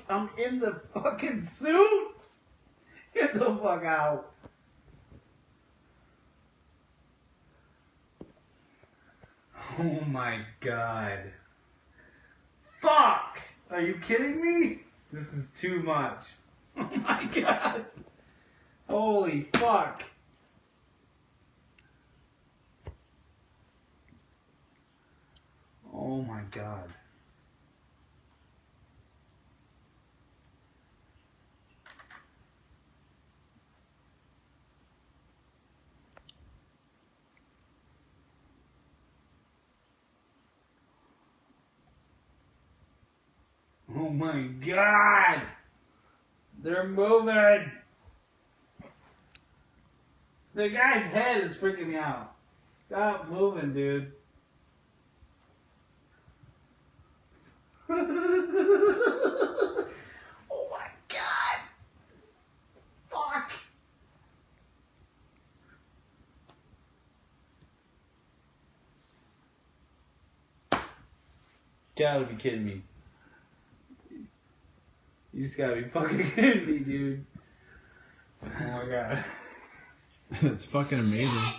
I'm in the fucking suit. Get the fuck out. Oh my god. Fuck! Are you kidding me? This is too much. Oh my god. Holy fuck. Oh my god. Oh my god! They're moving! The guy's head is freaking me out. Stop moving, dude. Oh my god! Fuck! Gotta be kidding me. You just gotta be fucking kidding me, dude. Oh my god. It's fucking amazing.